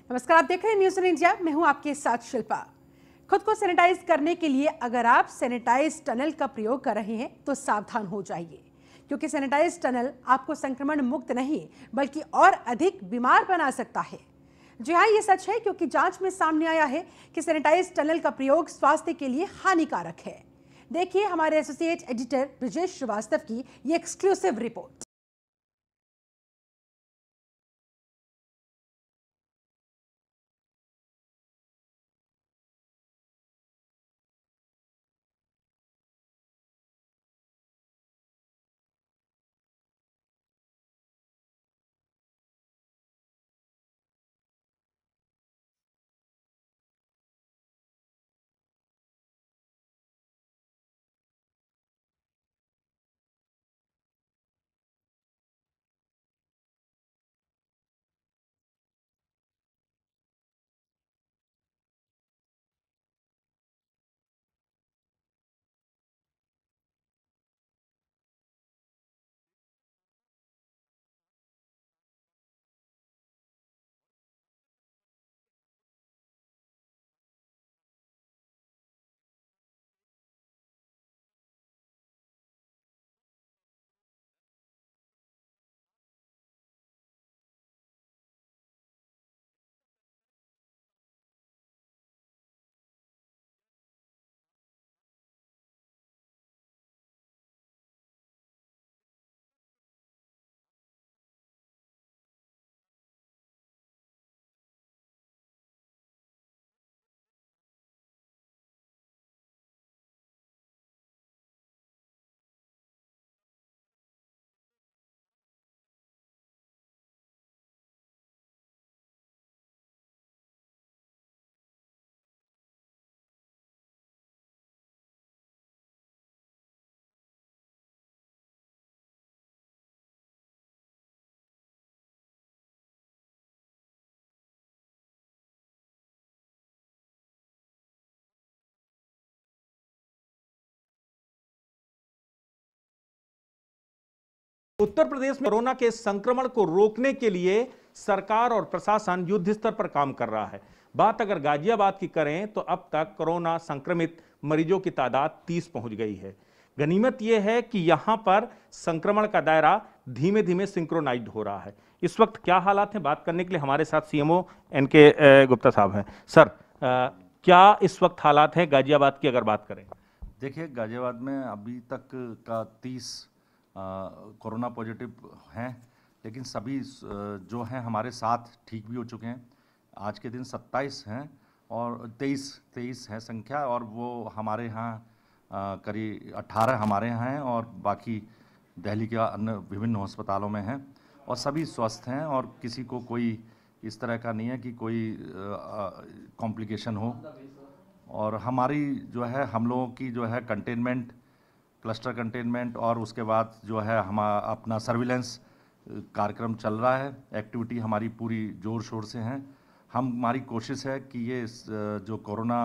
नमस्कार, आप देख रहे हैं न्यूज़ ऑन इंडिया। मैं हूं आपके साथ शिल्पा। खुद को सैनिटाइज करने के लिए अगर आप सैनिटाइज टनल का प्रयोग कर रहे हैं तो सावधान हो जाइए, क्योंकि सैनिटाइज टनल आपको संक्रमण मुक्त नहीं बल्कि और अधिक बीमार बना सकता है। जी हाँ, ये सच है, क्योंकि जांच में सामने आया है कि सैनिटाइज टनल का प्रयोग स्वास्थ्य के लिए हानिकारक है। देखिए हमारे एसोसिएट एडिटर ब्रजेश श्रीवास्तव की ये एक्सक्लूसिव रिपोर्ट। उत्तर प्रदेश में कोरोना के संक्रमण को रोकने के लिए सरकार और प्रशासन युद्ध स्तर पर काम कर रहा है। बात अगर गाजियाबाद की करें तो अब तक कोरोना संक्रमित मरीजों की तादाद 30 पहुंच गई है। गनीमत यह है कि यहां पर संक्रमण का दायरा धीमे धीमे सिंक्रोनाइज्ड हो रहा है। इस वक्त क्या हालात हैं, बात करने के लिए हमारे साथ सीएमओ एनके गुप्ता साहब हैं। सर, क्या इस वक्त हालात हैं गाजियाबाद की अगर बात करें? देखिए, गाजियाबाद में अभी तक का 30 कोरोना पॉजिटिव हैं, लेकिन सभी जो हैं हमारे साथ ठीक भी हो चुके हैं। आज के दिन 27 हैं और 23 है संख्या, और वो हमारे यहाँ करीब 18 हमारे यहाँ हैं और बाकी दिल्ली के अन्य विभिन्न अस्पतालों में हैं, और सभी स्वस्थ हैं और किसी को कोई इस तरह का नहीं है कि कोई कॉम्प्लिकेशन हो। और हमारी जो है, हम लोगों की जो है कंटेनमेंट, क्लस्टर कंटेनमेंट, और उसके बाद जो है हम अपना सर्विलेंस कार्यक्रम चल रहा है। एक्टिविटी हमारी पूरी ज़ोर शोर से हैं। हमारी कोशिश है कि ये जो कोरोना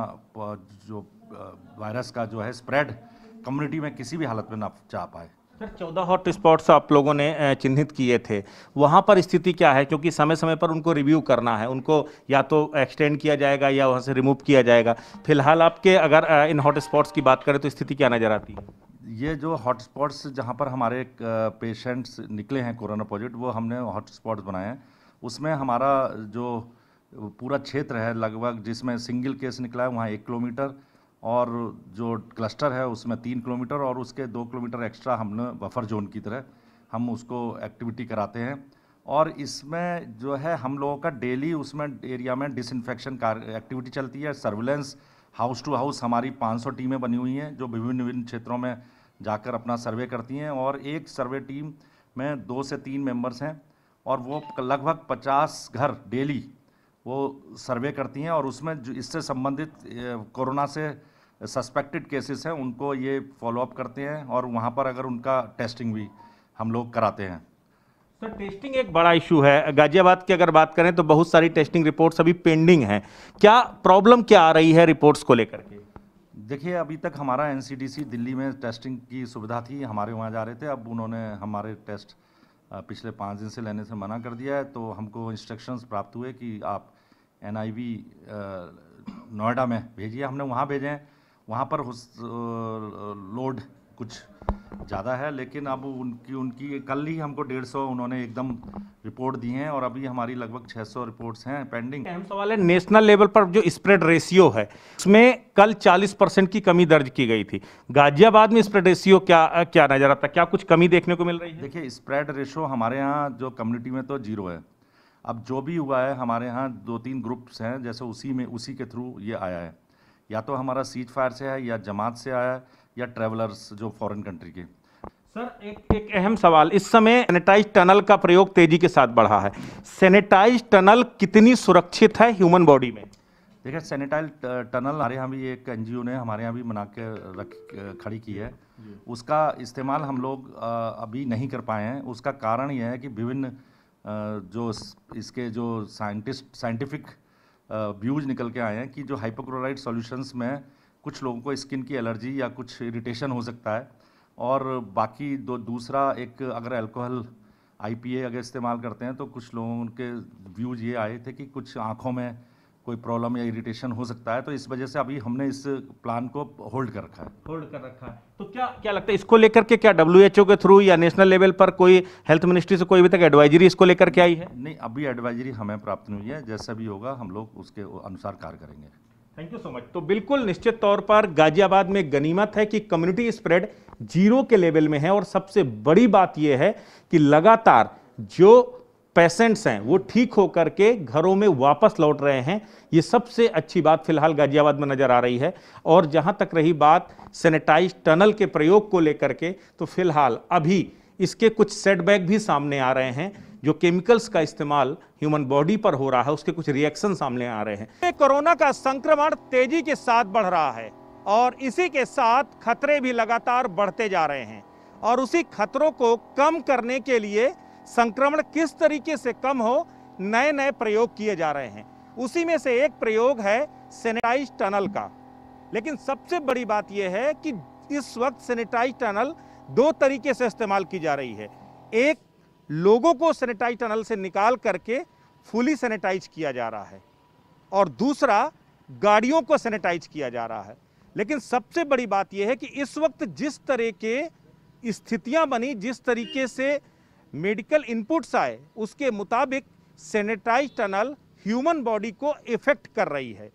जो वायरस का जो है स्प्रेड कम्युनिटी में किसी भी हालत में ना जा पाए। सर, 14 हॉट स्पॉट्स आप लोगों ने चिन्हित किए थे, वहाँ पर स्थिति क्या है? क्योंकि समय समय पर उनको रिव्यू करना है, उनको या तो एक्सटेंड किया जाएगा या वहाँ से रिमूव किया जाएगा। फिलहाल आपके अगर इन हॉट स्पॉट्स की बात करें तो स्थिति क्या नज़र आती है? ये जो हॉट स्पॉट्स जहाँ पर हमारे पेशेंट्स निकले हैं कोरोना पॉजिटिव, वो हमने हॉट स्पॉट्स बनाए हैं। उसमें हमारा जो पूरा क्षेत्र है लगभग, जिसमें सिंगल केस निकला है वहाँ 1 किलोमीटर, और जो क्लस्टर है उसमें 3 किलोमीटर, और उसके 2 किलोमीटर एक्स्ट्रा हमने बफर जोन की तरह हम उसको एक्टिविटी कराते हैं। और इसमें जो है हम लोगों का डेली उसमें एरिया में डिसइंफेक्शन एक्टिविटी चलती है। सर्विलेंस हाउस टू हाउस हमारी 500 टीमें बनी हुई हैं जो विभिन्न विभिन्न क्षेत्रों में जाकर अपना सर्वे करती हैं, और एक सर्वे टीम में 2 से 3 मेंबर्स हैं, और वो लगभग 50 घर डेली वो सर्वे करती हैं, और उसमें जो इससे संबंधित कोरोना से सस्पेक्टेड केसेस हैं उनको ये फॉलोअप करते हैं, और वहाँ पर अगर उनका टेस्टिंग भी हम लोग कराते हैं। सर, टेस्टिंग एक बड़ा इशू है। गाजियाबाद की अगर बात करें तो बहुत सारी टेस्टिंग रिपोर्ट्स अभी पेंडिंग हैं। क्या प्रॉब्लम क्या आ रही है रिपोर्ट्स को लेकर के? देखिए, अभी तक हमारा एनसीडीसी दिल्ली में टेस्टिंग की सुविधा थी, हमारे वहाँ जा रहे थे। अब उन्होंने हमारे टेस्ट पिछले 5 दिन से लेने से मना कर दिया है, तो हमको इंस्ट्रक्शंस प्राप्त हुए कि आप NIV नोएडा में भेजी है, हमने वहाँ भेजे हैं। वहाँ पर लोड कुछ ज़्यादा है, लेकिन अब उनकी कल ही हमको 150 उन्होंने एकदम रिपोर्ट दी हैं और अभी हमारी लगभग 600 रिपोर्ट्स हैं पेंडिंग। अहम सवाल है, नेशनल लेवल पर जो स्प्रेड रेशियो है उसमें कल 40% की कमी दर्ज की गई थी। गाजियाबाद में स्प्रेड रेशियो क्या नजर आता है? क्या कुछ कमी देखने को मिल रही है? देखिए, स्प्रेड रेशियो हमारे यहाँ जो कम्युनिटी में तो 0 है। अब जो भी हुआ है, हमारे यहाँ 2-3 ग्रुप्स हैं, जैसे उसी के थ्रू ये आया है। या तो हमारा सीज फायर से है, या जमात से आया है, या ट्रैवलर्स जो फॉरेन कंट्री के। सर, एक अहम सवाल, इस समय सैनिटाइज टनल का प्रयोग तेजी के साथ बढ़ा है। सैनिटाइज टनल कितनी सुरक्षित है ह्यूमन बॉडी में? देखिए, सैनिटाइज टनल हमारे यहाँ भी एक NGO ने हमारे यहाँ भी बना के खड़ी की है। उसका इस्तेमाल हम लोग अभी नहीं कर पाए हैं। उसका कारण यह है कि विभिन्न जो इसके जो साइंटिफिक व्यूज निकल के आए हैं कि जो हाइपोक्लोराइड सॉल्यूशंस में कुछ लोगों को स्किन की एलर्जी या कुछ इरिटेशन हो सकता है, और बाकी दूसरा एक अगर अल्कोहल IPA अगर इस्तेमाल करते हैं तो कुछ लोगों के व्यूज ये आए थे कि कुछ आँखों में कोई प्रॉब्लम या इरिटेशन हो सकता है। तो इस वजह से अभी हमने इस प्लान को होल्ड कर रखा है। तो क्या लगता है, इसको लेकर के क्या WHO के थ्रू या नेशनल लेवल पर कोई हेल्थ मिनिस्ट्री से कोई अभी तक एडवाइजरी इसको लेकर के आई है? नहीं, अभी एडवाइजरी हमें प्राप्त नहीं हुई है। जैसा भी होगा हम लोग उसके अनुसार कार्य करेंगे। Thank you so much. तो बिल्कुल निश्चित तौर पर गाजियाबाद में गनीमत है कि कम्युनिटी स्प्रेड 0 के लेवल में है, और सबसे बड़ी बात यह है कि लगातार जो पेशेंट्स हैं वो ठीक होकर के घरों में वापस लौट रहे हैं। ये सबसे अच्छी बात फिलहाल गाजियाबाद में नजर आ रही है। और जहां तक रही बात सैनिटाइज टनल के प्रयोग को लेकर के, तो फिलहाल अभी इसके कुछ सेटबैक भी सामने आ रहे हैं। जो केमिकल्स का इस्तेमाल ह्यूमन बॉडी पर हो रहा है उसके कुछ रिएक्शन सामने आ रहे हैं। कोरोना का संक्रमण तेजी के साथ बढ़ रहा है, और इसी के साथ खतरे भी लगातार बढ़ते जा रहे हैं। और उसी खतरों को कम करने के लिए संक्रमण किस तरीके से कम हो, नए नए प्रयोग किए जा रहे हैं। उसी में से एक प्रयोग है सैनिटाइज टनल का। लेकिन सबसे बड़ी बात यह है कि इस वक्त सैनिटाइज टनल 2 तरीके से इस्तेमाल की जा रही है। एक, लोगों को सैनिटाइज टनल से निकाल करके फुली सैनिटाइज किया जा रहा है, और दूसरा गाड़ियों को सैनिटाइज किया जा रहा है। लेकिन सबसे बड़ी बात यह है कि इस वक्त जिस तरह के स्थितियां बनी, जिस तरीके से मेडिकल इनपुट्स आए, उसके मुताबिक सैनिटाइज टनल ह्यूमन बॉडी को इफेक्ट कर रही है,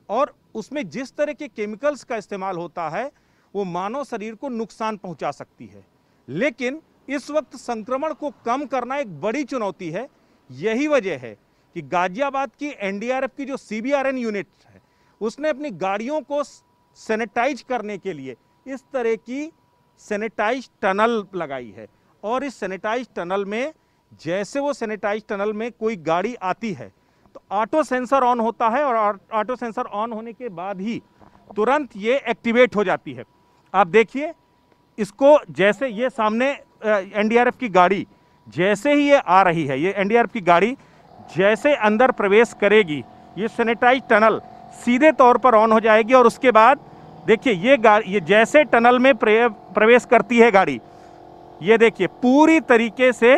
और उसमें जिस तरह के केमिकल्स का इस्तेमाल होता है वो मानव शरीर को नुकसान पहुंचा सकती है। लेकिन इस वक्त संक्रमण को कम करना एक बड़ी चुनौती है। यही वजह है कि गाजियाबाद की NDRF की जो CBRN यूनिट है उसने अपनी गाड़ियों को सैनिटाइज करने के लिए इस तरह की सैनिटाइज टनल लगाई है। और इस सैनिटाइज टनल में, जैसे वो सैनिटाइज टनल में कोई गाड़ी आती है तो ऑटो सेंसर ऑन होता है, और ऑटो सेंसर ऑन होने के बाद ही तुरंत ये एक्टिवेट हो जाती है। आप देखिए इसको, जैसे ये सामने NDRF की गाड़ी जैसे ही ये आ रही है, ये NDRF की गाड़ी जैसे अंदर प्रवेश करेगी, ये सैनिटाइज टनल सीधे तौर पर ऑन हो जाएगी। और उसके बाद देखिए ये जैसे टनल में प्रवेश करती है गाड़ी, ये देखिए पूरी तरीके से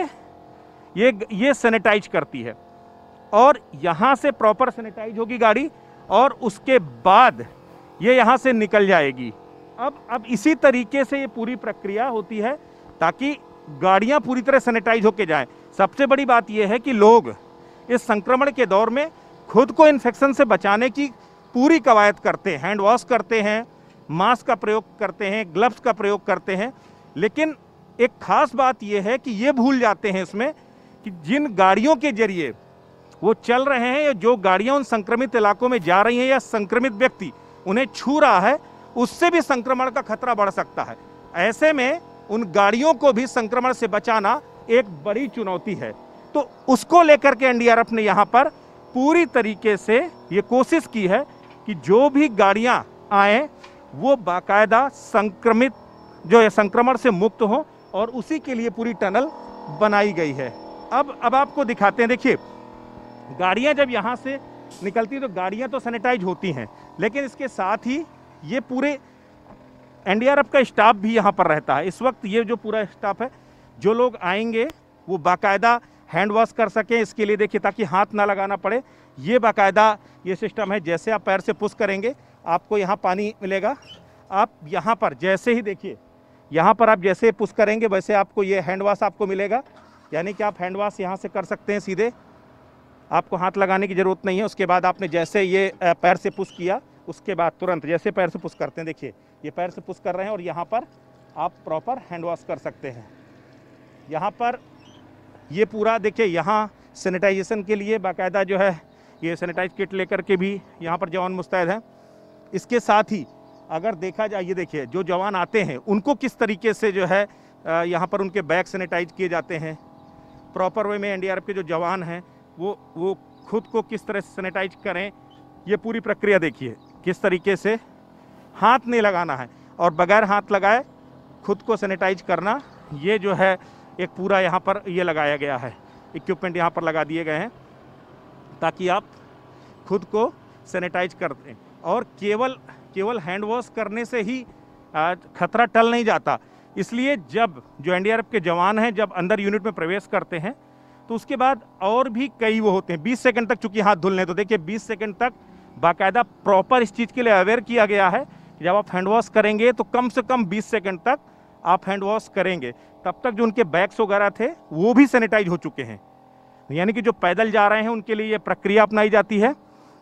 ये सैनिटाइज करती है, और यहाँ से प्रॉपर सैनिटाइज होगी गाड़ी, और उसके बाद ये यहाँ से निकल जाएगी। अब इसी तरीके से ये पूरी प्रक्रिया होती है ताकि गाड़ियाँ पूरी तरह सैनिटाइज होके जाएं। सबसे बड़ी बात यह है कि लोग इस संक्रमण के दौर में खुद को इन्फेक्शन से बचाने की पूरी कवायद करते हैं, हैंड वॉश करते हैं, मास्क का प्रयोग करते हैं, ग्लव्स का प्रयोग करते हैं। लेकिन एक खास बात यह है कि ये भूल जाते हैं इसमें कि जिन गाड़ियों के जरिए वो चल रहे हैं, या जो गाड़ियां उन संक्रमित इलाकों में जा रही हैं, या संक्रमित व्यक्ति उन्हें छू रहा है, उससे भी संक्रमण का खतरा बढ़ सकता है। ऐसे में उन गाड़ियों को भी संक्रमण से बचाना एक बड़ी चुनौती है। तो उसको लेकर के NDRF ने यहाँ पर पूरी तरीके से ये कोशिश की है कि जो भी गाड़ियाँ आएँ वो बाकायदा संक्रमित जो है संक्रमण से मुक्त हो, और उसी के लिए पूरी टनल बनाई गई है। अब आपको दिखाते हैं। देखिए गाड़ियां जब यहां से निकलती तो गाड़ियां तो सैनिटाइज होती हैं, लेकिन इसके साथ ही ये पूरे NDRF का स्टाफ भी यहां पर रहता है। इस वक्त ये जो पूरा स्टाफ है, जो लोग आएंगे वो बाकायदा हैंड वॉश कर सकें, इसके लिए देखिए ताकि हाथ ना लगाना पड़े, ये बाकायदा ये सिस्टम है। जैसे आप पैर से पुश करेंगे आपको यहाँ पानी मिलेगा, आप यहाँ पर जैसे ही देखिए यहाँ पर आप जैसे पुश करेंगे वैसे आपको ये हैंड वॉश आपको मिलेगा, यानी कि आप हैंड वॉश यहाँ से कर सकते हैं सीधे, आपको हाथ लगाने की ज़रूरत नहीं है। उसके बाद आपने जैसे ये पैर से पुश किया, उसके बाद तुरंत जैसे पैर से पुश करते हैं, देखिए ये पैर से पुश कर रहे हैं और यहाँ पर आप प्रॉपर हैंड वॉश कर सकते हैं। यहाँ पर ये पूरा देखिए, यहाँ सैनिटाइजेशन के लिए बाकायदा जो है ये सैनिटाइज किट लेकर के भी यहाँ पर जवान मुस्तैद हैं। इसके साथ ही अगर देखा जाए, ये देखिए जो जवान आते हैं उनको किस तरीके से जो है यहाँ पर उनके बैग सैनिटाइज किए जाते हैं प्रॉपर वे में। एनडीआरएफ के जो जवान हैं वो खुद को किस तरह से सैनिटाइज करें, ये पूरी प्रक्रिया देखिए किस तरीके से, हाथ नहीं लगाना है और बगैर हाथ लगाए खुद को सैनिटाइज करना, ये जो है एक पूरा यहाँ पर ये लगाया गया है, इक्विपमेंट यहाँ पर लगा दिए गए हैं ताकि आप खुद को सैनिटाइज कर दें। और केवल हैंड वॉश करने से ही खतरा टल नहीं जाता, इसलिए जब जो एनडीआरएफ के जवान हैं जब अंदर यूनिट में प्रवेश करते हैं तो उसके बाद और भी कई वो होते हैं 20 सेकंड तक, चूंकि हाथ धुलने, तो देखिए 20 सेकंड तक बाकायदा प्रॉपर इस चीज़ के लिए अवेयर किया गया है। जब आप हैंड वॉश करेंगे तो कम से कम 20 सेकंड तक आप हैंड वॉश करेंगे, तब तक जो उनके बैग्स वगैरह थे वो भी सैनिटाइज हो चुके हैं, यानी कि जो पैदल जा रहे हैं उनके लिए ये प्रक्रिया अपनाई जाती है।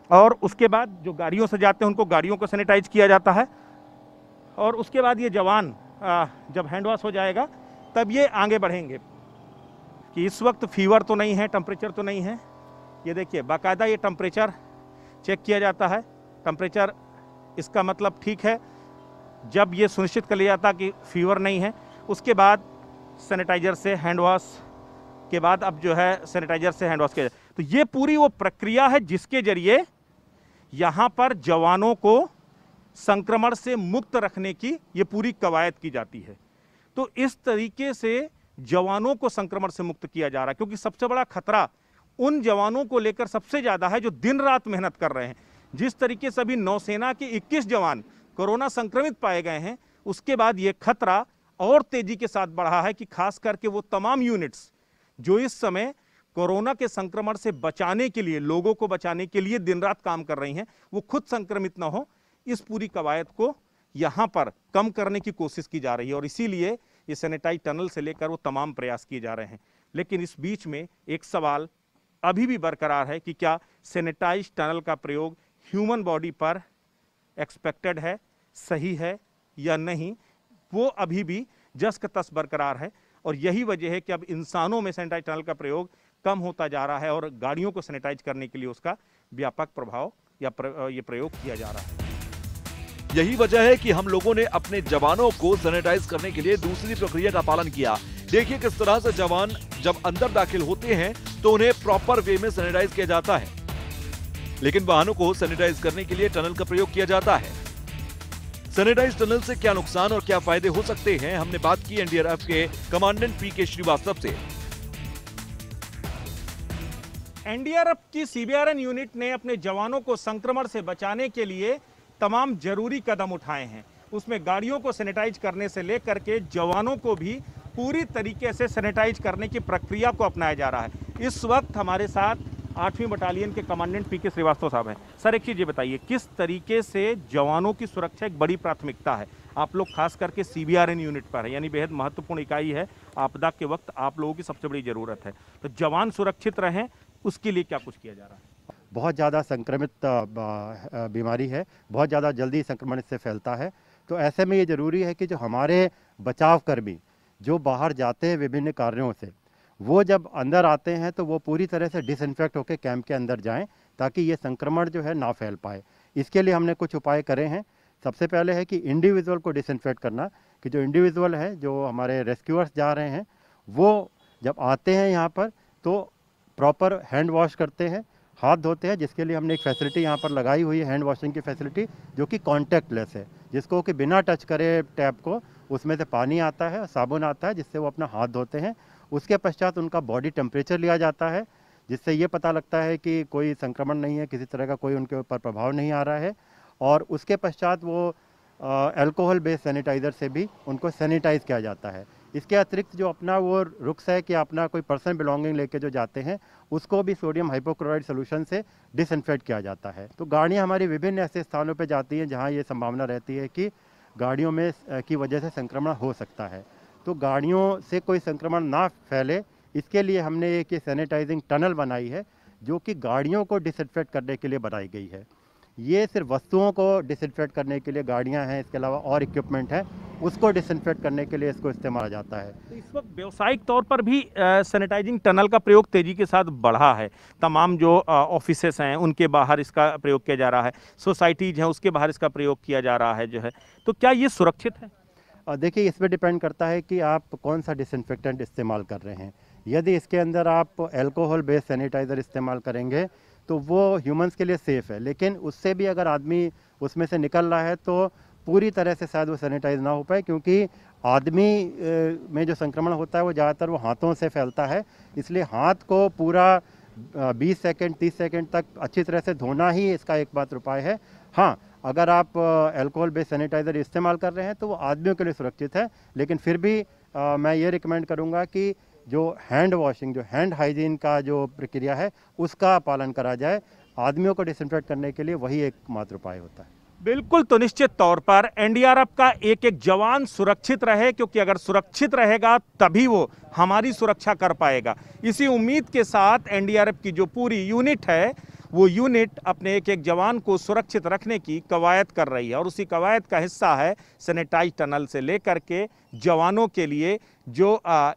और उसके बाद जो गाड़ियों से जाते हैं उनको गाड़ियों को सैनिटाइज किया जाता है। और उसके बाद ये जवान जब हैंड वॉश हो जाएगा तब ये आगे बढ़ेंगे कि इस वक्त फीवर तो नहीं है, टेम्परेचर तो नहीं है। ये देखिए बाकायदा ये टेम्परेचर चेक किया जाता है, टेम्परेचर इसका मतलब ठीक है, जब ये सुनिश्चित कर लिया जाता कि फीवर नहीं है उसके बाद सैनिटाइजर से हैंड वॉश के बाद अब जो है सैनिटाइजर से हैंड वॉश किया जाए। तो ये पूरी वो प्रक्रिया है जिसके जरिए यहाँ पर जवानों को संक्रमण से मुक्त रखने की ये पूरी कवायद की जाती है। तो इस तरीके से जवानों को संक्रमण से मुक्त किया जा रहा है, क्योंकि सबसे बड़ा खतरा उन जवानों को लेकर सबसे ज़्यादा है जो दिन रात मेहनत कर रहे हैं। जिस तरीके से अभी नौसेना के 21 जवान कोरोना संक्रमित पाए गए हैं, उसके बाद ये खतरा और तेजी के साथ बढ़ा है कि खास करके वो तमाम यूनिट्स जो इस समय कोरोना के संक्रमण से बचाने के लिए, लोगों को बचाने के लिए दिन रात काम कर रही हैं, वो खुद संक्रमित ना हो, इस पूरी कवायद को यहाँ पर कम करने की कोशिश की जा रही है। और इसीलिए ये सैनिटाइज टनल से लेकर वो तमाम प्रयास किए जा रहे हैं। लेकिन इस बीच में एक सवाल अभी भी बरकरार है कि क्या सैनिटाइज टनल का प्रयोग ह्यूमन बॉडी पर एक्सपेक्टेड है, सही है या नहीं, वो अभी भी जस का तस बरकरार है। और यही वजह है कि अब इंसानों में सैनिटाइज टनल का प्रयोग कम होता जा रहा है और गाड़ियों को सैनिटाइज करने के लिए उसका व्यापक प्रभाव या ये प्रयोग किया जा रहा है। यही वजह है कि हम लोगों ने अपने जवानों को सैनिटाइज करने के लिए दूसरी प्रक्रिया का पालन किया। देखिए किस तरह से जवान जब अंदर दाखिल होते हैं तो उन्हें प्रॉपर वे में सैनिटाइज किया जाता है, लेकिन वाहनों को सैनिटाइज करने के लिए टनल का प्रयोग किया जाता है। सैनिटाइज टनल से क्या नुकसान और क्या फायदे हो सकते हैं, हमने बात की एनडीआरएफ के कमांडेंट पीके श्रीवास्तव से। एनडीआरएफ की सीबीआरएन यूनिट ने अपने जवानों को संक्रमण से बचाने के लिए तमाम जरूरी कदम उठाए हैं। उसमें गाड़ियों को सैनिटाइज करने से लेकर के जवानों को भी पूरी तरीके से सैनिटाइज करने की प्रक्रिया को अपनाया जा रहा है। इस वक्त हमारे साथ 8वीं बटालियन के कमांडेंट पीके श्रीवास्तव साहब हैं। सर एक चीज़ ये बताइए, किस तरीके से जवानों की सुरक्षा एक बड़ी प्राथमिकता है, आप लोग खास करके सीबीआरएन यूनिट पर है, यानी बेहद महत्वपूर्ण इकाई है, आपदा के वक्त आप लोगों की सबसे बड़ी ज़रूरत है, तो जवान सुरक्षित रहें उसके लिए क्या कुछ किया जा रहा है? बहुत ज़्यादा संक्रमित बीमारी है, बहुत ज़्यादा जल्दी संक्रमण इससे फैलता है। तो ऐसे में ये ज़रूरी है कि जो हमारे बचाव कर्मी जो बाहर जाते हैं विभिन्न कार्यों से, वो जब अंदर आते हैं तो वो पूरी तरह से डिसइंफेक्ट होकर कैंप के अंदर जाएं ताकि ये संक्रमण जो है ना फैल पाए। इसके लिए हमने कुछ उपाय करे हैं। सबसे पहले है कि इंडिविजुअल को डिसइंफेक्ट करना, कि जो इंडिविजुअल है, जो हमारे रेस्क्यूअर्स जा रहे हैं, वो जब आते हैं यहाँ पर तो प्रॉपर हैंड वॉश करते हैं, हाथ धोते हैं, जिसके लिए हमने एक फैसिलिटी यहाँ पर लगाई हुई है, हैंड वॉशिंग की फैसिलिटी, जो कि कॉन्टैक्टलेस है, जिसको कि बिना टच करे टैप को उसमें से पानी आता है, साबुन आता है, जिससे वो अपना हाथ धोते हैं। उसके पश्चात उनका बॉडी टेम्परेचर लिया जाता है, जिससे ये पता लगता है कि कोई संक्रमण नहीं है, किसी तरह का कोई उनके ऊपर प्रभाव नहीं आ रहा है। और उसके पश्चात वो अल्कोहल बेस्ड सैनिटाइज़र से भी उनको सैनिटाइज़ किया जाता है। इसके अतिरिक्त जो अपना वो रुक्स है कि अपना कोई पर्सनल बिलोंगिंग लेके जो जाते हैं उसको भी सोडियम हाइपोक्लोराइड सोल्यूशन से डिसइंफेक्ट किया जाता है। तो गाड़ियाँ हमारी विभिन्न ऐसे स्थानों पर जाती हैं जहाँ ये संभावना रहती है कि गाड़ियों में की वजह से संक्रमण हो सकता है। तो गाड़ियों से कोई संक्रमण ना फैले इसके लिए हमने एक सैनिटाइजिंग टनल बनाई है जो कि गाड़ियों को डिसइंफेक्ट करने के लिए बनाई गई है। ये सिर्फ वस्तुओं को डिसइंफेक्ट करने के लिए गाड़ियां हैं, इसके अलावा और इक्विपमेंट है उसको डिसइंफेक्ट करने के लिए इसको इस्तेमाल जाता है। तो इस वक्त व्यावसायिक तौर पर भी सैनिटाइजिंग टनल का प्रयोग तेजी के साथ बढ़ा है। तमाम जो ऑफिसेस हैं उनके बाहर इसका प्रयोग किया जा रहा है, सोसाइटीज हैं उसके बाहर इसका प्रयोग किया जा रहा है जो है। तो क्या ये सुरक्षित है? देखिए, इसमें डिपेंड करता है कि आप कौन सा डिसइंफेक्टेंट इस्तेमाल कर रहे हैं। यदि इसके अंदर आप अल्कोहल बेस्ड सैनिटाइज़र इस्तेमाल करेंगे तो वो ह्यूमंस के लिए सेफ़ है, लेकिन उससे भी अगर आदमी उसमें से निकल रहा है तो पूरी तरह से शायद वो सैनिटाइज ना हो पाए, क्योंकि आदमी में जो संक्रमण होता है वो ज़्यादातर वो हाथों से फैलता है। इसलिए हाथ को पूरा 20 सेकंड 30 सेकंड तक अच्छी तरह से धोना ही इसका एकमात्र उपाय है। हाँ, अगर आप अल्कोहल बेस्ड सैनिटाइज़र इस्तेमाल कर रहे हैं तो वो आदमियों के लिए सुरक्षित है, लेकिन फिर भी मैं ये रिकमेंड करूँगा कि जो हैंड वॉशिंग, जो हैंड हाइजीन का जो प्रक्रिया है उसका पालन करा जाए। आदमियों को डिसइंफेक्ट करने के लिए वही एकमात्र उपाय होता है। बिल्कुल, तो निश्चित तौर पर एनडीआरएफ का एक एक जवान सुरक्षित रहे, क्योंकि अगर सुरक्षित रहेगा तभी वो हमारी सुरक्षा कर पाएगा। इसी उम्मीद के साथ एनडीआरएफ की जो पूरी यूनिट है वो यूनिट अपने एक एक जवान को सुरक्षित रखने की कवायद कर रही है, और उसी कवायद का हिस्सा है सैनिटाइज टनल से लेकर के जवानों के लिए जो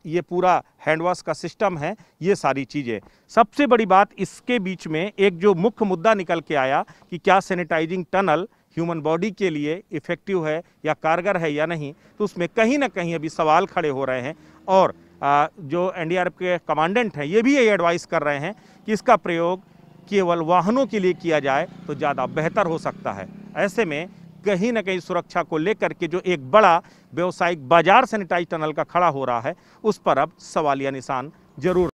ये पूरा हैंड वॉश का सिस्टम है, ये सारी चीज़ें। सबसे बड़ी बात इसके बीच में एक जो मुख्य मुद्दा निकल के आया कि क्या सैनिटाइजिंग टनल ह्यूमन बॉडी के लिए इफ़ेक्टिव है या कारगर है या नहीं, तो उसमें कहीं ना कहीं अभी सवाल खड़े हो रहे हैं। और जो एनडीआरएफ के कमांडेंट हैं ये भी ये एडवाइस कर रहे हैं कि इसका प्रयोग केवल वाहनों के लिए किया जाए तो ज़्यादा बेहतर हो सकता है। ऐसे में कहीं ना कहीं सुरक्षा को लेकर के जो एक बड़ा व्यावसायिक बाजार सैनिटाइज टनल का खड़ा हो रहा है उस पर अब सवालिया निशान जरूर